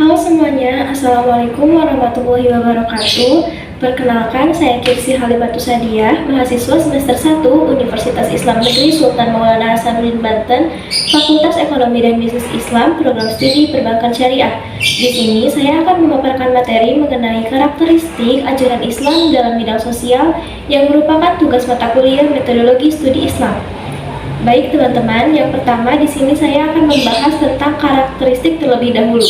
Halo semuanya, Assalamualaikum warahmatullahi wabarakatuh. Perkenalkan, saya Kirsi Halimatu Sadiah, mahasiswa semester 1 Universitas Islam Negeri Sultan Maulana Hasanuddin Banten, Fakultas Ekonomi dan Bisnis Islam, Program Studi Perbankan Syariah. Di sini saya akan memaparkan materi mengenai karakteristik ajaran Islam dalam bidang sosial yang merupakan tugas mata kuliah Metodologi Studi Islam. Baik teman-teman, yang pertama di sini saya akan membahas tentang karakteristik terlebih dahulu.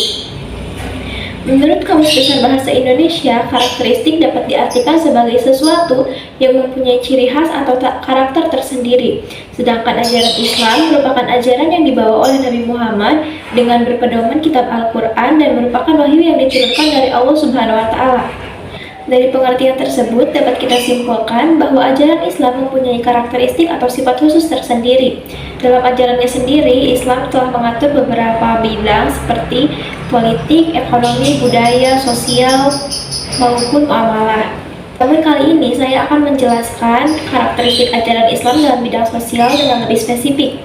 Menurut Kamus Besar Bahasa Indonesia, karakteristik dapat diartikan sebagai sesuatu yang mempunyai ciri khas atau karakter tersendiri. Sedangkan ajaran Islam merupakan ajaran yang dibawa oleh Nabi Muhammad dengan berpedoman kitab Al-Quran dan merupakan wahyu yang diturunkan dari Allah Subhanahu wa Ta'ala. Dari pengertian tersebut dapat kita simpulkan bahwa ajaran Islam mempunyai karakteristik atau sifat khusus tersendiri. Dalam ajarannya sendiri, Islam telah mengatur beberapa bidang seperti politik, ekonomi, budaya, sosial, maupun muamalah. Namun kali ini saya akan menjelaskan karakteristik ajaran Islam dalam bidang sosial dengan lebih spesifik.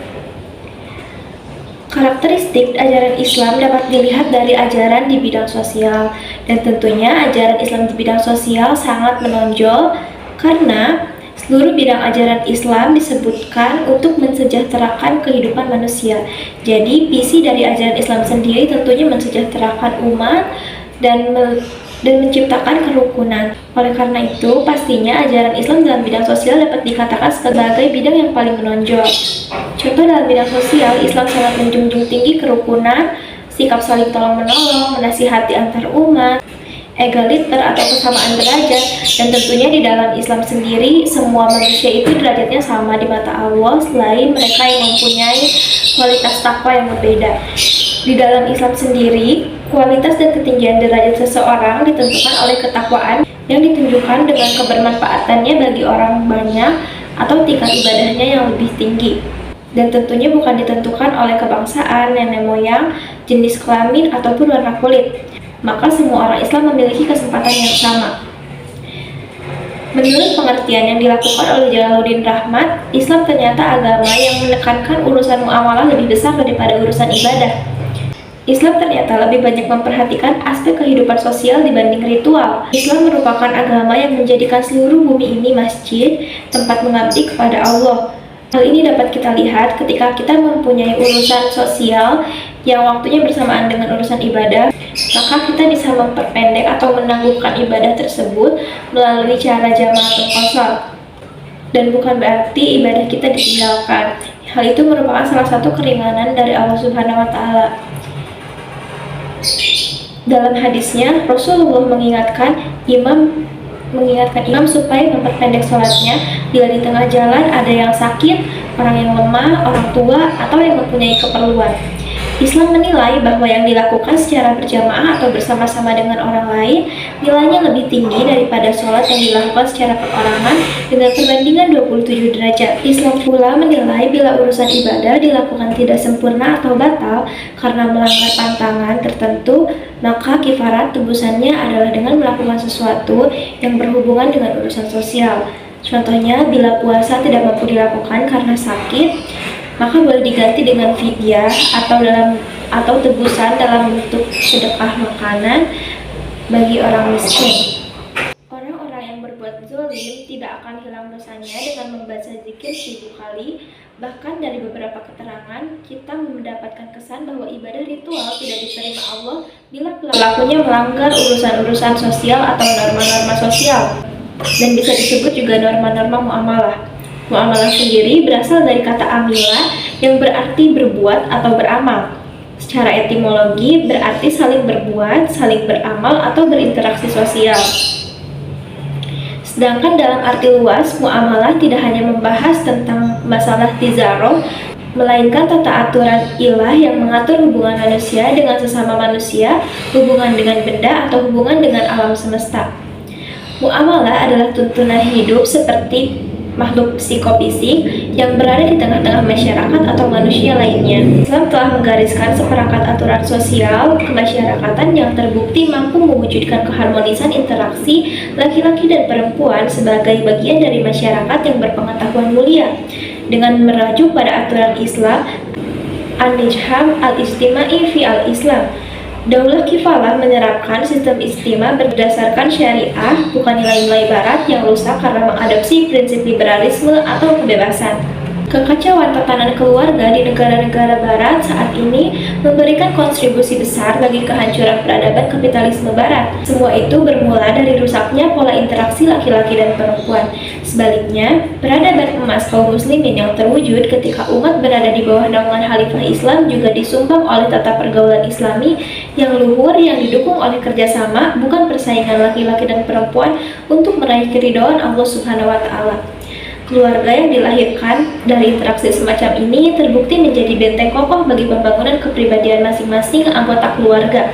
Karakteristik ajaran Islam dapat dilihat dari ajaran di bidang sosial, dan tentunya ajaran Islam di bidang sosial sangat menonjol karena seluruh bidang ajaran Islam disebutkan untuk mensejahterakan kehidupan manusia. Jadi visi dari ajaran Islam sendiri tentunya mensejahterakan umat dan menciptakan kerukunan. Oleh karena itu, pastinya ajaran Islam dalam bidang sosial dapat dikatakan sebagai bidang yang paling menonjol. Contoh dalam bidang sosial, Islam sangat menjunjung tinggi kerukunan, sikap saling tolong-menolong, menasihati antar umat, egaliter atau kesamaan derajat, dan tentunya di dalam Islam sendiri, semua manusia itu derajatnya sama di mata Allah selain mereka yang mempunyai kualitas takwa yang berbeda. Di dalam Islam sendiri, kualitas dan ketinggian derajat seseorang ditentukan oleh ketakwaan yang ditunjukkan dengan kebermanfaatannya bagi orang banyak atau tingkat ibadahnya yang lebih tinggi. Dan tentunya bukan ditentukan oleh kebangsaan, nenek moyang, jenis kelamin, ataupun warna kulit. Maka semua orang Islam memiliki kesempatan yang sama. Menurut pengertian yang dilakukan oleh Jalaluddin Rahmat, Islam ternyata agama yang menekankan urusan muamalah lebih besar daripada urusan ibadah. Islam ternyata lebih banyak memperhatikan aspek kehidupan sosial dibanding ritual. Islam merupakan agama yang menjadikan seluruh bumi ini masjid, tempat mengabdi kepada Allah. Hal ini dapat kita lihat ketika kita mempunyai urusan sosial yang waktunya bersamaan dengan urusan ibadah, maka kita bisa memperpendek atau menangguhkan ibadah tersebut melalui cara jamaatul qasar. Dan bukan berarti ibadah kita ditinggalkan. Hal itu merupakan salah satu keringanan dari Allah Subhanahu wa Ta'ala. Dalam hadisnya, Rasulullah mengingatkan imam supaya memperpendek sholatnya bila di tengah jalan ada yang sakit, orang yang lemah, orang tua, atau yang mempunyai keperluan. Islam menilai bahwa yang dilakukan secara berjamaah atau bersama-sama dengan orang lain nilainya lebih tinggi daripada sholat yang dilakukan secara perorangan dengan perbandingan 27 derajat. Islam pula menilai bila urusan ibadah dilakukan tidak sempurna atau batal karena melanggar pantangan tertentu, maka kifarat tebusannya adalah dengan melakukan sesuatu yang berhubungan dengan urusan sosial. Contohnya, bila puasa tidak mampu dilakukan karena sakit, maka boleh diganti dengan fidyah atau tebusan dalam bentuk sedekah makanan bagi orang miskin. Orang-orang yang berbuat zalim tidak akan hilang dosanya dengan membaca zikir 1000 kali. Bahkan dari beberapa keterangan, kita mendapatkan kesan bahwa ibadah ritual tidak diterima Allah bila pelakunya melanggar urusan-urusan sosial atau norma-norma sosial. Dan bisa disebut juga norma-norma muamalah. Muamalah sendiri berasal dari kata amilah yang berarti berbuat atau beramal. Secara etimologi berarti saling berbuat, saling beramal, atau berinteraksi sosial. Sedangkan dalam arti luas, muamalah tidak hanya membahas tentang masalah tizaroh, melainkan tata aturan ilah yang mengatur hubungan manusia dengan sesama manusia, hubungan dengan benda, atau hubungan dengan alam semesta. Muamalah adalah tuntunan hidup seperti makhluk psikofisik yang berada di tengah-tengah masyarakat atau manusia lainnya. Islam telah menggariskan seperangkat aturan sosial kemasyarakatan yang terbukti mampu mewujudkan keharmonisan interaksi laki-laki dan perempuan sebagai bagian dari masyarakat yang berpengetahuan mulia. Dengan merujuk pada aturan Islam, An-Nijham al-Ijtimai fi al-Islam, Daulah Kifalah menerapkan sistem istimewa berdasarkan syariah, bukan nilai-nilai barat yang rusak karena mengadopsi prinsip liberalisme atau kebebasan. Kekacauan tatanan keluarga di negara-negara barat saat ini memberikan kontribusi besar bagi kehancuran peradaban kapitalisme barat. Semua itu bermula dari rusaknya pola interaksi laki-laki dan perempuan. Sebaliknya, peradaban emas kaum muslimin yang terwujud ketika umat berada di bawah naungan Khalifah Islam juga disumbang oleh tata pergaulan Islami yang luhur yang didukung oleh kerjasama, bukan persaingan laki-laki dan perempuan untuk meraih keridhaan Allah Subhanahu wa Ta'ala. Keluarga yang dilahirkan dari interaksi semacam ini terbukti menjadi benteng kokoh bagi pembangunan kepribadian masing-masing anggota keluarga,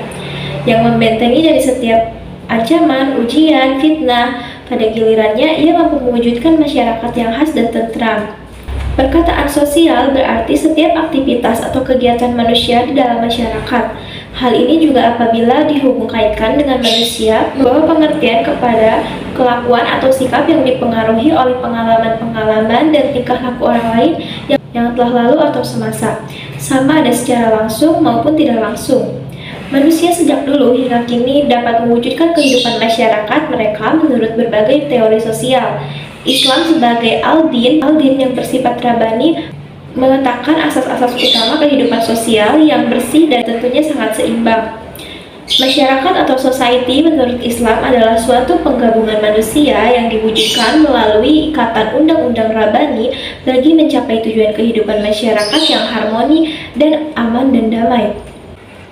yang membentengi dari setiap ancaman, ujian, fitnah. Pada gilirannya, ia mampu mewujudkan masyarakat yang khas dan tentram. Perkataan sosial berarti setiap aktivitas atau kegiatan manusia di dalam masyarakat. Hal ini juga apabila dihubung kaitkan dengan manusia, membawa pengertian kepada kelakuan atau sikap yang dipengaruhi oleh pengalaman-pengalaman dan tingkah laku orang lain yang telah lalu atau semasa, sama ada secara langsung maupun tidak langsung. Manusia sejak dulu hingga kini dapat mewujudkan kehidupan masyarakat mereka menurut berbagai teori sosial. Islam sebagai al-din yang bersifat rabani meletakkan asas-asas utama kehidupan sosial yang bersih dan tentunya sangat seimbang. Masyarakat atau society menurut Islam adalah suatu penggabungan manusia yang diwujudkan melalui ikatan undang-undang rabani bagi mencapai tujuan kehidupan masyarakat yang harmoni dan aman dan damai.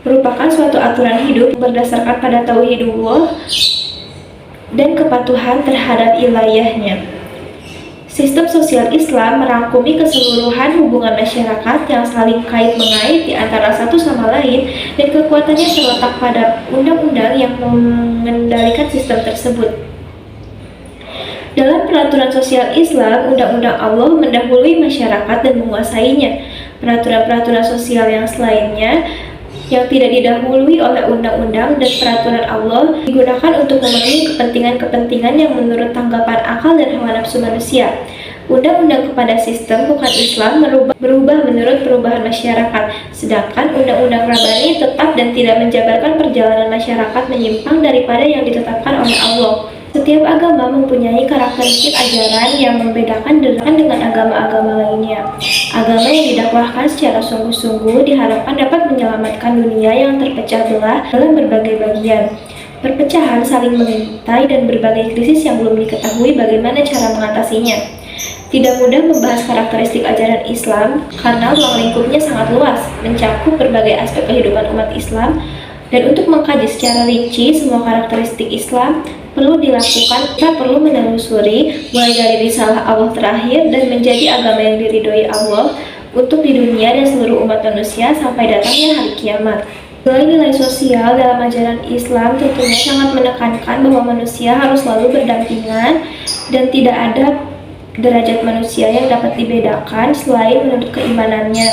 Merupakan suatu aturan hidup berdasarkan pada tauhidullah dan kepatuhan terhadap ilahiyahnya. Sistem sosial Islam merangkumi keseluruhan hubungan masyarakat yang saling kait-mengait di antara satu sama lain, dan kekuatannya terletak pada undang-undang yang mengendalikan sistem tersebut. Dalam peraturan sosial Islam, undang-undang Allah mendahului masyarakat dan menguasainya. Peraturan-peraturan sosial yang selainnya yang tidak didahului oleh undang-undang dan peraturan Allah digunakan untuk memenuhi kepentingan-kepentingan yang menurut tanggapan akal dan hawa nafsu manusia. Undang-undang kepada sistem bukan Islam berubah menurut perubahan masyarakat, sedangkan undang-undang rabani tetap dan tidak menjabarkan perjalanan masyarakat menyimpang daripada yang ditetapkan oleh Allah. Setiap agama mempunyai karakteristik ajaran yang membedakan dengan agama-agama lainnya. Agama yang didakwahkan secara sungguh-sungguh diharapkan dapat menyelamatkan dunia yang terpecah belah dalam berbagai bagian. Perpecahan saling mengintai dan berbagai krisis yang belum diketahui bagaimana cara mengatasinya. Tidak mudah membahas karakteristik ajaran Islam karena ruang lingkupnya sangat luas, mencakup berbagai aspek kehidupan umat Islam, dan untuk mengkaji secara rinci semua karakteristik Islam perlu dilakukan, kita perlu menelusuri mulai dari risalah Allah terakhir dan menjadi agama yang diridhoi Allah untuk di dunia dan seluruh umat manusia sampai datangnya hari kiamat. Nilai-nilai sosial dalam ajaran Islam tentunya sangat menekankan bahwa manusia harus selalu berdampingan dan tidak ada derajat manusia yang dapat dibedakan selain menurut keimanannya,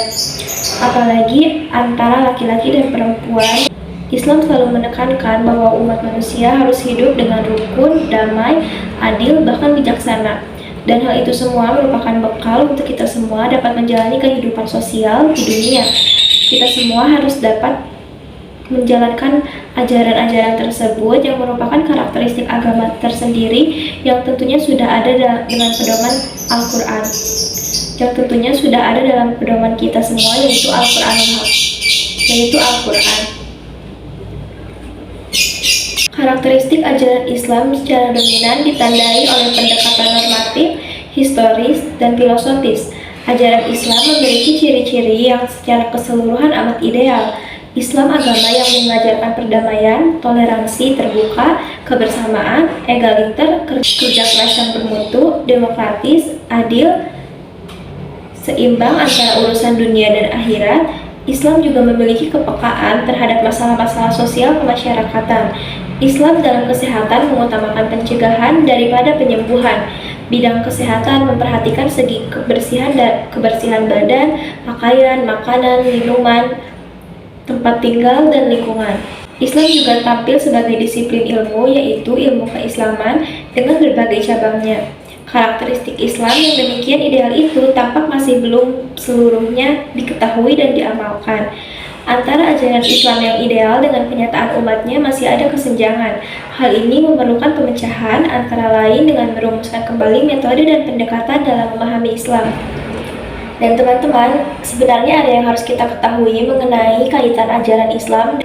apalagi antara laki-laki dan perempuan. Islam selalu menekankan bahwa umat manusia harus hidup dengan rukun, damai, adil, bahkan bijaksana. Dan hal itu semua merupakan bekal untuk kita semua dapat menjalani kehidupan sosial di dunia. Kita semua harus dapat menjalankan ajaran-ajaran tersebut yang merupakan karakteristik agama tersendiri yang tentunya sudah ada dengan pedoman Al-Quran. Yang tentunya sudah ada dalam pedoman kita semua, yaitu Al-Quran. Karakteristik ajaran Islam secara dominan ditandai oleh pendekatan normatif, historis, dan filosofis. Ajaran Islam memiliki ciri-ciri yang secara keseluruhan amat ideal. Islam agama yang mengajarkan perdamaian, toleransi, terbuka, kebersamaan, egaliter, kerja keras yang bermutu, demokratis, adil, seimbang antara urusan dunia dan akhirat. Islam juga memiliki kepekaan terhadap masalah-masalah sosial kemasyarakatan. Islam dalam kesehatan mengutamakan pencegahan daripada penyembuhan. Bidang kesehatan memperhatikan segi kebersihan badan, pakaian, makanan, minuman, tempat tinggal, dan lingkungan. Islam juga tampil sebagai disiplin ilmu, yaitu ilmu keislaman dengan berbagai cabangnya. Karakteristik Islam yang demikian ideal itu tampak masih belum seluruhnya diketahui dan diamalkan. Antara ajaran Islam yang ideal dengan kenyataan umatnya masih ada kesenjangan. Hal ini memerlukan pemecahan antara lain dengan merumuskan kembali metode dan pendekatan dalam memahami Islam. Dan teman-teman, sebenarnya ada yang harus kita ketahui mengenai kaitan ajaran Islam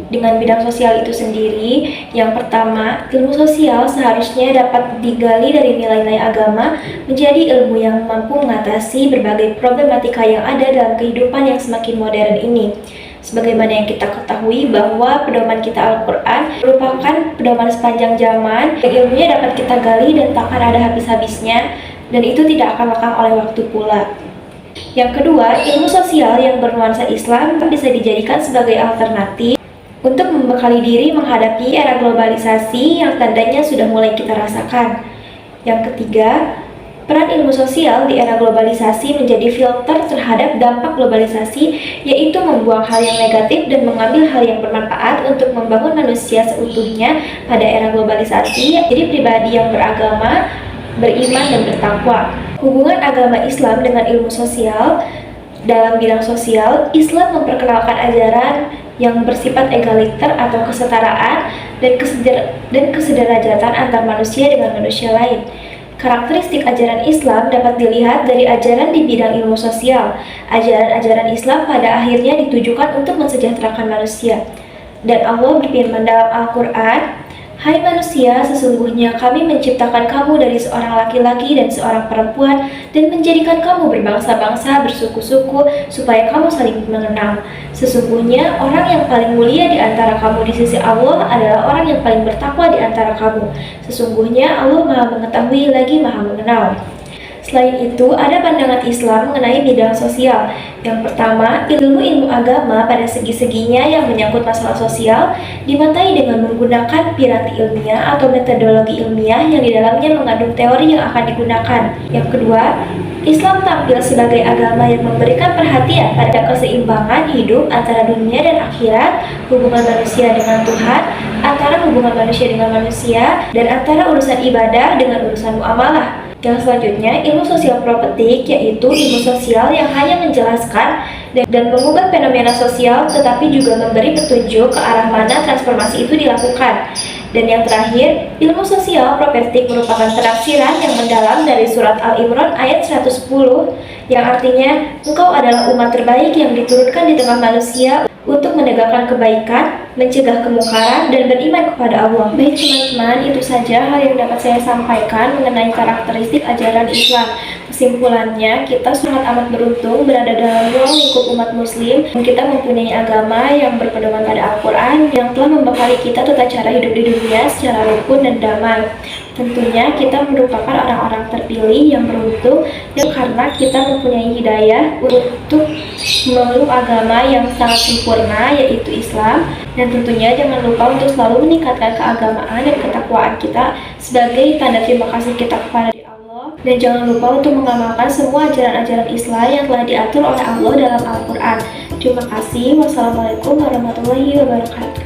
dengan bidang sosial itu sendiri. Yang pertama, ilmu sosial seharusnya dapat digali dari nilai-nilai agama menjadi ilmu yang mampu mengatasi berbagai problematika yang ada dalam kehidupan yang semakin modern ini. Sebagaimana yang kita ketahui bahwa pedoman kita Al-Quran merupakan pedoman sepanjang zaman yang ilmunya dapat kita gali dan tak akan ada habis-habisnya, dan itu tidak akan lekang oleh waktu pula. Yang kedua, ilmu sosial yang bernuansa Islam bisa dijadikan sebagai alternatif untuk membekali diri menghadapi era globalisasi yang tandanya sudah mulai kita rasakan. Yang ketiga, peran ilmu sosial di era globalisasi menjadi filter terhadap dampak globalisasi, yaitu membuang hal yang negatif dan mengambil hal yang bermanfaat untuk membangun manusia seutuhnya pada era globalisasi, jadi pribadi yang beragama, beriman, dan bertakwa. Hubungan agama Islam dengan ilmu sosial. Dalam bidang sosial, Islam memperkenalkan ajaran yang bersifat egaliter atau kesetaraan dan kesederajatan antar manusia dengan manusia lain. Karakteristik ajaran Islam dapat dilihat dari ajaran di bidang ilmu sosial. Ajaran-ajaran Islam pada akhirnya ditujukan untuk mensejahterakan manusia. Dan Allah berfirman dalam Al-Quran, "Hai manusia, sesungguhnya kami menciptakan kamu dari seorang laki-laki dan seorang perempuan dan menjadikan kamu berbangsa-bangsa, bersuku-suku, supaya kamu saling mengenal. Sesungguhnya orang yang paling mulia di antara kamu di sisi Allah adalah orang yang paling bertakwa di antara kamu. Sesungguhnya Allah Maha Mengetahui lagi Maha Mengenal." Selain itu, ada pandangan Islam mengenai bidang sosial. Yang pertama, ilmu-ilmu agama pada segi-seginya yang menyangkut masalah sosial dimatai dengan menggunakan piranti ilmiah atau metodologi ilmiah yang di dalamnya mengandung teori yang akan digunakan. Yang kedua, Islam tampil sebagai agama yang memberikan perhatian pada keseimbangan hidup antara dunia dan akhirat, hubungan manusia dengan Tuhan, antara hubungan manusia dengan manusia, dan antara urusan ibadah dengan urusan muamalah. Yang selanjutnya, ilmu sosial propetik, yaitu ilmu sosial yang hanya menjelaskan dan mengubah fenomena sosial, tetapi juga memberi petunjuk ke arah mana transformasi itu dilakukan. Dan yang terakhir, ilmu sosial propetik merupakan penafsiran yang mendalam dari surat Al-Imran ayat 110, yang artinya, "Engkau adalah umat terbaik yang diturunkan di tengah manusia untuk menegakkan kebaikan, mencegah kemungkaran, dan beriman kepada Allah." Baik teman-teman, itu saja hal yang dapat saya sampaikan mengenai karakteristik ajaran Islam. Kesimpulannya, kita sangat amat beruntung berada dalam ruang lingkup umat muslim, dan kita mempunyai agama yang berpedoman pada Al-Quran yang telah membekali kita tata cara hidup di dunia secara rukun dan damai. Tentunya kita merupakan orang-orang terpilih yang beruntung dan karena kita mempunyai hidayah untuk memeluk agama yang sangat sempurna, yaitu Islam. Dan tentunya jangan lupa untuk selalu meningkatkan keagamaan dan ketakwaan kita sebagai tanda terima kasih kita kepada Allah. Dan jangan lupa untuk mengamalkan semua ajaran-ajaran Islam yang telah diatur oleh Allah dalam Al-Quran. Terima kasih. Wassalamualaikum warahmatullahi wabarakatuh.